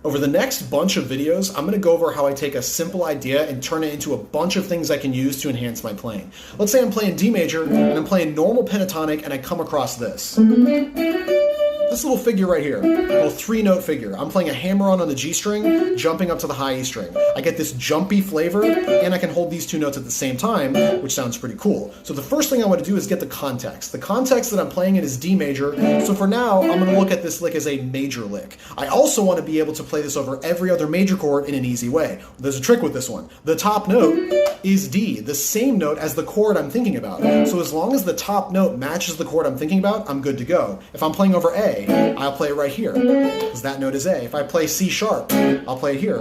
Over the next bunch of videos, I'm going to go over how I take a simple idea and turn it into a bunch of things I can use to enhance my playing. Let's say I'm playing D major and I'm playing normal pentatonic and I come across this. This little figure right here, a little 3-note figure. I'm playing a hammer-on the G string, jumping up to the high E string. I get this jumpy flavor, and I can hold these 2 notes at the same time, which sounds pretty cool. So the first thing I want to do is get the context. The context that I'm playing in is D major, so for now, I'm going to look at this lick as a major lick. I also want to be able to play this over every other major chord in an easy way. There's a trick with this one. The top note is D, the same note as the chord I'm thinking about. So as long as the top note matches the chord I'm thinking about, I'm good to go. If I'm playing over A, I'll play it right here, because that note is A. If I play C sharp, I'll play it here,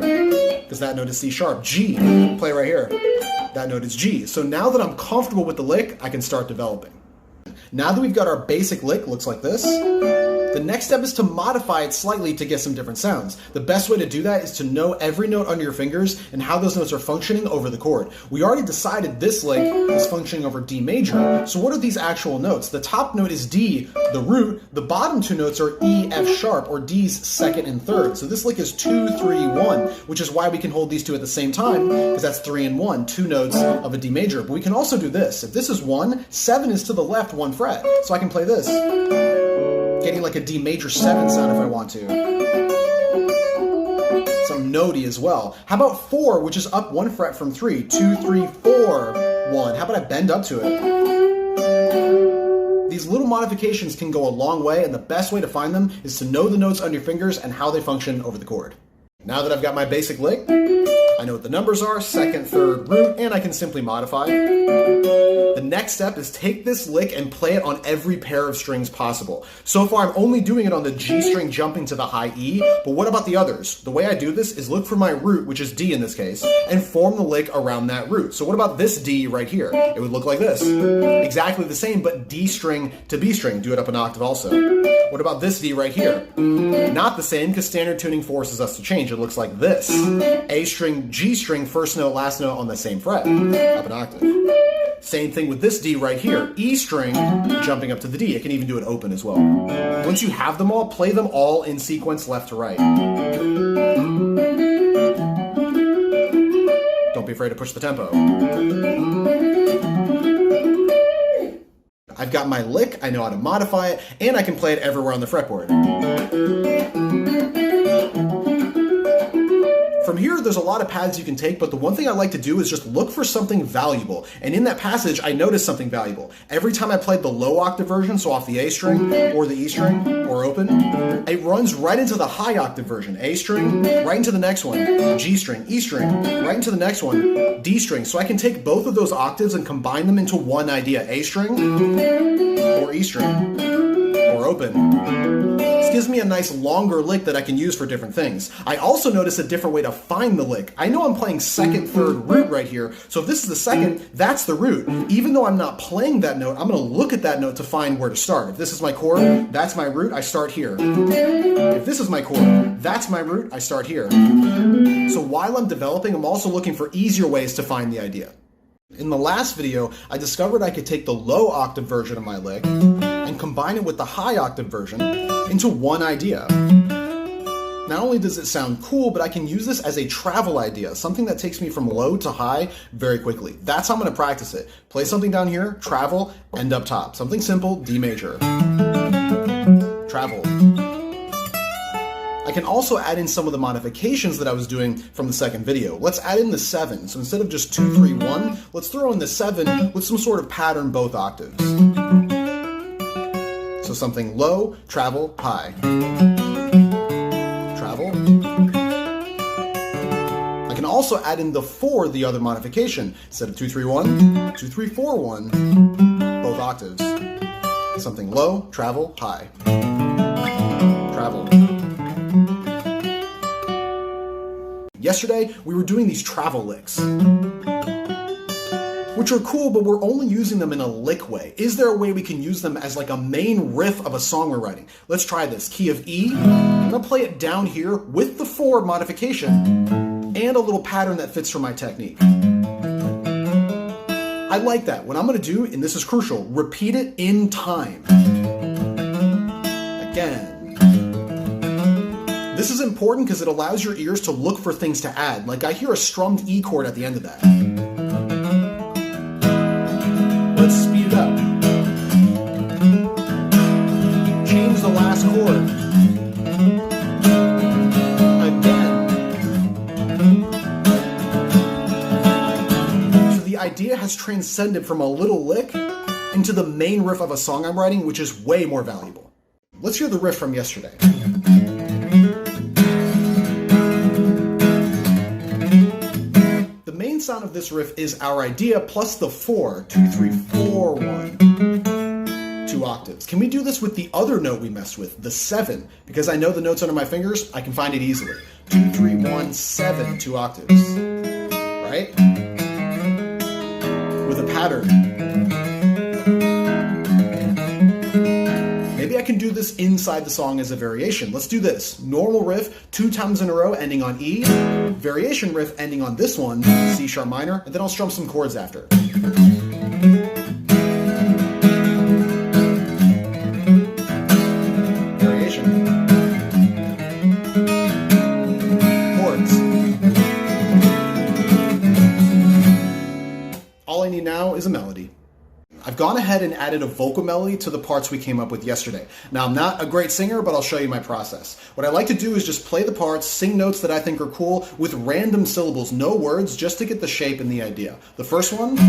because that note is C sharp. G, play right here, that note is G. So now that I'm comfortable with the lick, I can start developing. Now that we've got our basic lick, looks like this. The next step is to modify it slightly to get some different sounds. The best way to do that is to know every note under your fingers and how those notes are functioning over the chord. We already decided this lick is functioning over D major, so what are these actual notes? The top note is D, the root. The bottom 2 notes are E, F sharp, or D's second and third. So this lick is 2, 3, 1, which is why we can hold these 2 at the same time, because that's 3 and 1, 2 notes of a D major. But we can also do this. If this is 1, 7 is to the left 1 fret. So I can play this, getting like a D major 7 sound if I want to. Some notey as well. How about 4, which is up 1 fret from 3? 2, 3, 4, 1. How about I bend up to it? These little modifications can go a long way, and the best way to find them is to know the notes on your fingers and how they function over the chord. Now that I've got my basic lick, I know what the numbers are, second, third, root, and I can simply modify. The next step is take this lick and play it on every pair of strings possible. So far, I'm only doing it on the G string jumping to the high E, but what about the others? The way I do this is look for my root, which is D in this case, and form the lick around that root. So what about this D right here? It would look like this. Exactly the same, but D string to B string. Do it up an octave also. What about this D right here? Not the same, because standard tuning forces us to change. It looks like this. A string, G string, first note, last note on the same fret, up an octave. Same thing with this D right here. E string, jumping up to the D. I can even do it open as well. Once you have them all, play them all in sequence left to right. Don't be afraid to push the tempo. I've got my lick, I know how to modify it, and I can play it everywhere on the fretboard. From here, there's a lot of paths you can take, but the one thing I like to do is just look for something valuable. And in that passage, I noticed something valuable. Every time I played the low octave version, so off the A string, or the E string, or open, it runs right into the high octave version. A string, right into the next one. G string, E string, right into the next one. D string. So I can take both of those octaves and combine them into one idea. A string, or E string, or open. This gives me a nice longer lick that I can use for different things. I also notice a different way to find the lick. I know I'm playing second, third, root right here, so if this is the second, that's the root. Even though I'm not playing that note, I'm going to look at that note to find where to start. If this is my chord, that's my root, I start here. If this is my chord, that's my root, I start here. So while I'm developing, I'm also looking for easier ways to find the idea. In the last video, I discovered I could take the low octave version of my lick and combine it with the high octave version into one idea. Not only does it sound cool, but I can use this as a travel idea, something that takes me from low to high very quickly. That's how I'm going to practice it. Play something down here, travel, end up top. Something simple, D major. Travel. I can also add in some of the modifications that I was doing from the second video. Let's add in the 7. So instead of just 2, 3, 1, let's throw in the 7 with some sort of pattern both octaves. So something low, travel, high. Travel. I can also add in the 4, the other modification. Instead of 2, 3, 1, 2, 3, 4, 1, both octaves. Something low, travel, high. Travel. Yesterday, we were doing these travel licks, which are cool, but we're only using them in a lick way. Is there a way we can use them as like a main riff of a song we're writing? Let's try this. Key of E. I'm gonna play it down here with the 4 modification and a little pattern that fits for my technique. I like that. What I'm gonna do, and this is crucial, repeat it in time. Again. This is important because it allows your ears to look for things to add. Like I hear a strummed E chord at the end of that. Let's speed it up. Change the last chord. Again. So the idea has transcended from a little lick into the main riff of a song I'm writing, which is way more valuable. Let's hear the riff from yesterday. The main sound of this riff is our idea plus the 4, 2, 3, 4, 1, 2 octaves. Can we do this with the other note we messed with, the 7? Because I know the notes under my fingers, I can find it easily. 2, 3, 1, 7, 2 octaves. Right? With a pattern. Maybe I can do this inside the song as a variation. Let's do this. Normal riff, 2 times in a row, ending on E. Variation riff, ending on this one, C sharp minor, and then I'll strum some chords after. Variation. Chords. All I need now is a melody. I've gone ahead and added a vocal melody to the parts we came up with yesterday. Now, I'm not a great singer, but I'll show you my process. What I like to do is just play the parts, sing notes that I think are cool with random syllables, no words, just to get the shape and the idea. The first one,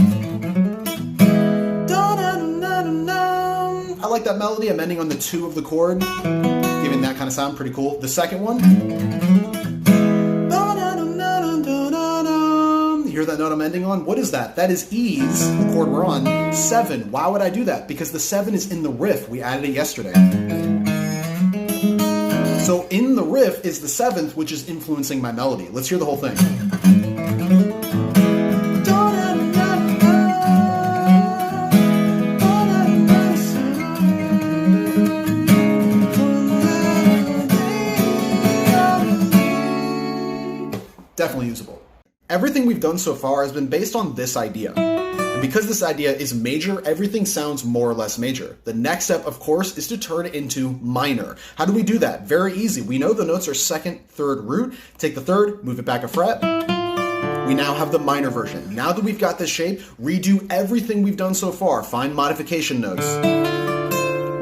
I like that melody. I'm ending on the 2 of the chord, giving that kind of sound, pretty cool. The second one, hear that note I'm ending on? What is that? That is E's, the chord we're on, 7. Why would I do that? Because the 7 is in the riff. We added it yesterday. So in the riff is the 7th, which is influencing my melody. Let's hear the whole thing. Definitely usable. Everything we've done so far has been based on this idea. And because this idea is major, everything sounds more or less major. The next step, of course, is to turn it into minor. How do we do that? Very easy. We know the notes are 2nd, 3rd root. Take the 3rd, move it back a fret. We now have the minor version. Now that we've got this shape, redo everything we've done so far. Find modification notes.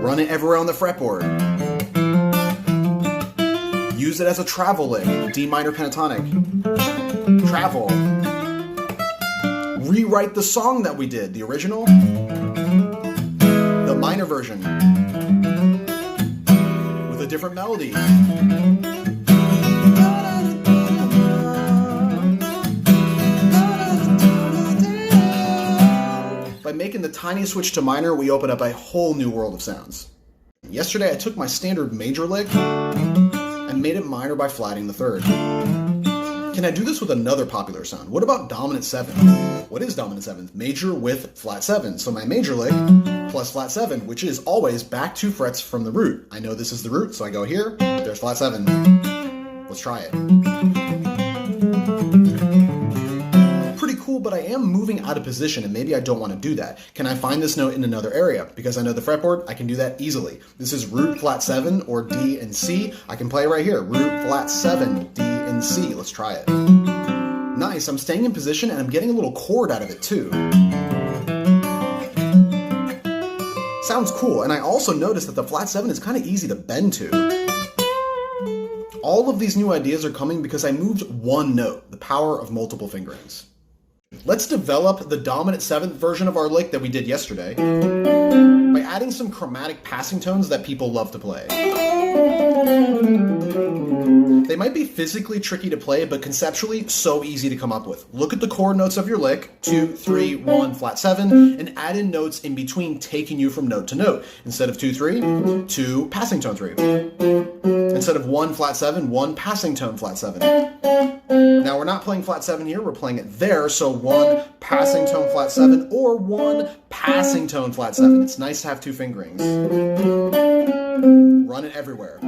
Run it everywhere on the fretboard. Use it as a travel lick, D minor pentatonic. Travel. Rewrite the song that we did, the original, the minor version, with a different melody. By making the tiny switch to minor, we open up a whole new world of sounds. Yesterday, I took my standard major lick and made it minor by flatting the 3rd. Can I do this with another popular sound? What about dominant 7th? What is dominant 7th? Major with flat 7. So my major lick plus flat 7, which is always back 2 frets from the root. I know this is the root, so I go here, there's flat 7. Let's try it. Pretty cool, but I am moving out of position and maybe I don't want to do that. Can I find this note in another area? Because I know the fretboard, I can do that easily. This is root flat 7 or D and C. I can play right here, root flat 7, D and C. Let's try it. Nice, I'm staying in position and I'm getting a little chord out of it too. Sounds cool, and I also noticed that the flat 7 is kind of easy to bend to. All of these new ideas are coming because I moved one note, the power of multiple fingerings. Let's develop the dominant 7th version of our lick that we did yesterday by adding some chromatic passing tones that people love to play. They might be physically tricky to play, but conceptually so easy to come up with. Look at the chord notes of your lick, 2, 3, 1, flat 7, and add in notes in between taking you from note to note. Instead of 2, 3, 2 passing tone 3. Instead of 1 flat 7, 1 passing tone flat 7. Now we're not playing flat 7 here, we're playing it there, so 1 passing tone flat 7 or 1 passing tone flat 7. It's nice to have 2 fingerings. Run it everywhere.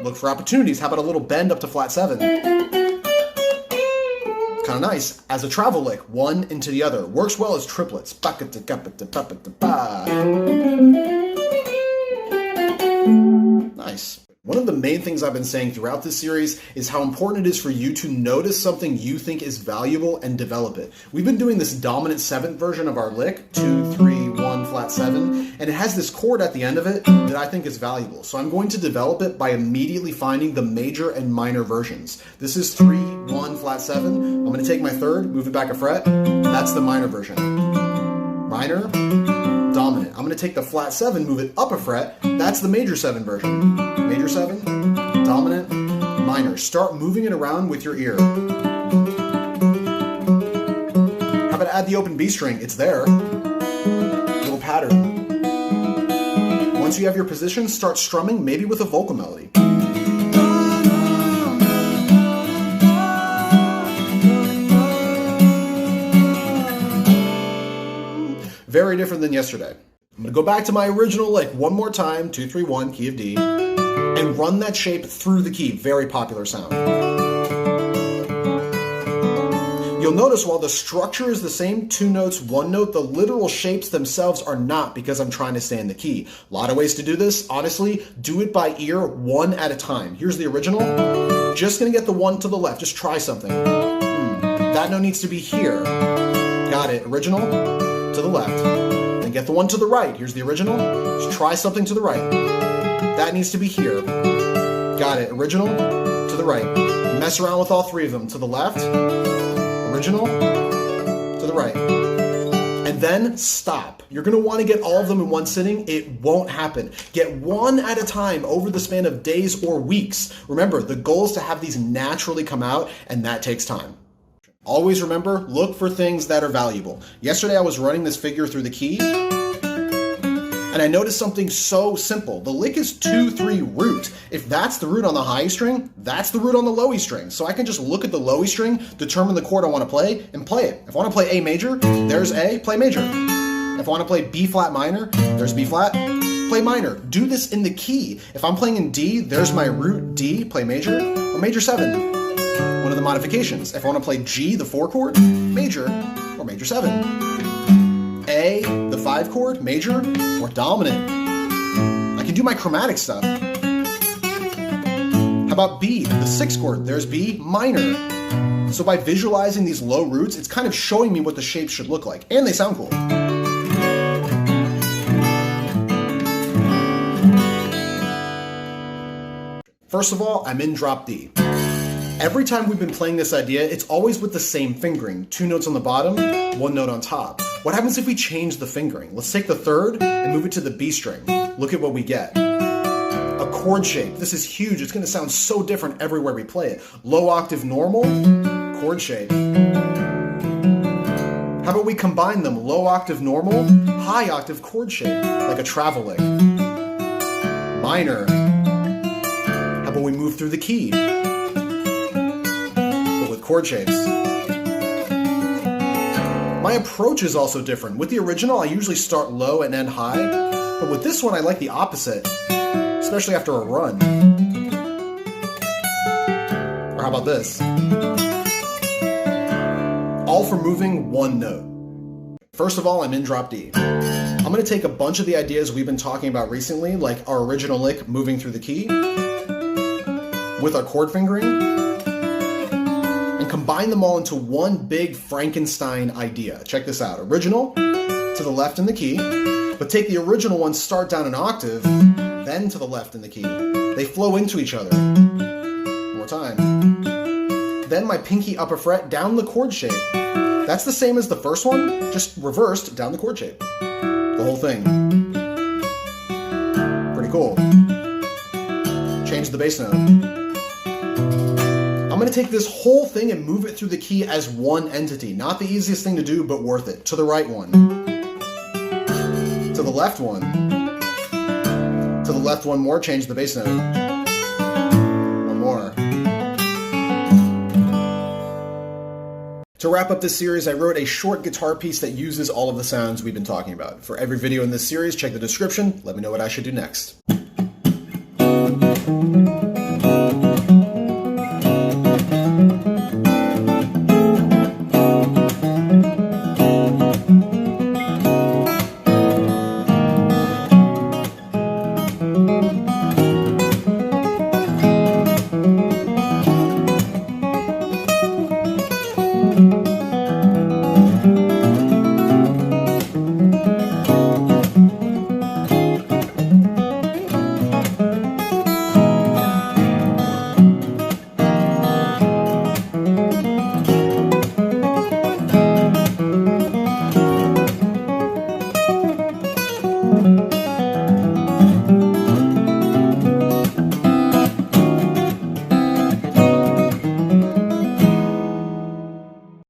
Look for opportunities. How about a little bend up to flat 7? Kind of nice. As a travel lick, one into the other. Works well as triplets. One of the main things I've been saying throughout this series is how important it is for you to notice something you think is valuable and develop it. We've been doing this dominant 7th version of our lick, 2, 3, 1, flat 7, and it has this chord at the end of it that I think is valuable. So I'm going to develop it by immediately finding the major and minor versions. This is 3, 1, flat 7. I'm going to take my 3rd, move it back a fret. That's the minor version. Minor, dominant. I'm going to take the flat 7, move it up a fret. That's the major 7 version. Major 7, dominant, minor. Start moving it around with your ear. How about add the open B string? It's there. Little pattern. Once you have your position, start strumming, maybe with a vocal melody. Very different than yesterday. I'm going to go back to my original lick one more time, 2, 3, 1, key of D, and run that shape through the key. Very popular sound. You'll notice while the structure is the same, 2 notes, 1 note, the literal shapes themselves are not, because I'm trying to stay in the key. A lot of ways to do this. Honestly, do it by ear, 1 at a time. Here's the original. Just going to get the 1 to the left. Just try something. That note needs to be here. Got it. Original to the left. Then get the 1 to the right. Here's the original. Just try something to the right. That needs to be here. Got it. Original to the right. Mess around with all 3 of them. To the left. Original to the right. And then stop. You're going to want to get all of them in one sitting. It won't happen. Get 1 at a time over the span of days or weeks. Remember, the goal is to have these naturally come out, and that takes time. Always remember, look for things that are valuable. Yesterday I was running this figure through the key, and I noticed something so simple. The lick is 2, 3 root. If that's the root on the high E string, that's the root on the low E string. So I can just look at the low E string, determine the chord I want to play, and play it. If I want to play A major, there's A, play major. If I want to play B flat minor, there's B flat, play minor. Do this in the key. If I'm playing in D, there's my root D, play major, or major 7. One of the modifications. If I want to play G, the 4 chord, major, or major 7. A, the 5 chord, major, or dominant. I can do my chromatic stuff. How about B, the 6 chord? There's B, minor. So by visualizing these low roots, it's kind of showing me what the shapes should look like. And they sound cool. First of all, I'm in drop D. Every time we've been playing this idea, it's always with the same fingering. 2 notes on the bottom, 1 note on top. What happens if we change the fingering? Let's take the 3rd and move it to the B string. Look at what we get. A chord shape. This is huge. It's going to sound so different everywhere we play it. Low octave normal, chord shape. How about we combine them? Low octave normal, high octave chord shape, like a travel lick. Minor. How about we move through the key? Chord shapes. My approach is also different. With the original, I usually start low and end high, but with this one, I like the opposite, especially after a run. Or how about this? All for moving 1 note. First of all, I'm in drop D. I'm going to take a bunch of the ideas we've been talking about recently, like our original lick moving through the key, with our chord fingering, combine them all into one big Frankenstein idea. Check this out. Original to the left in the key, but take the original one, start down an octave, then to the left in the key. They flow into each other. One more time. Then my pinky upper fret down the chord shape. That's the same as the first one, just reversed down the chord shape. The whole thing. Pretty cool. Change the bass note. I'm going to take this whole thing and move it through the key as one entity. Not the easiest thing to do, but worth it. To the right one. To the left one. To the left one more, change the bass note. One more. To wrap up this series, I wrote a short guitar piece that uses all of the sounds we've been talking about. For every video in this series, check the description. Let me know what I should do next.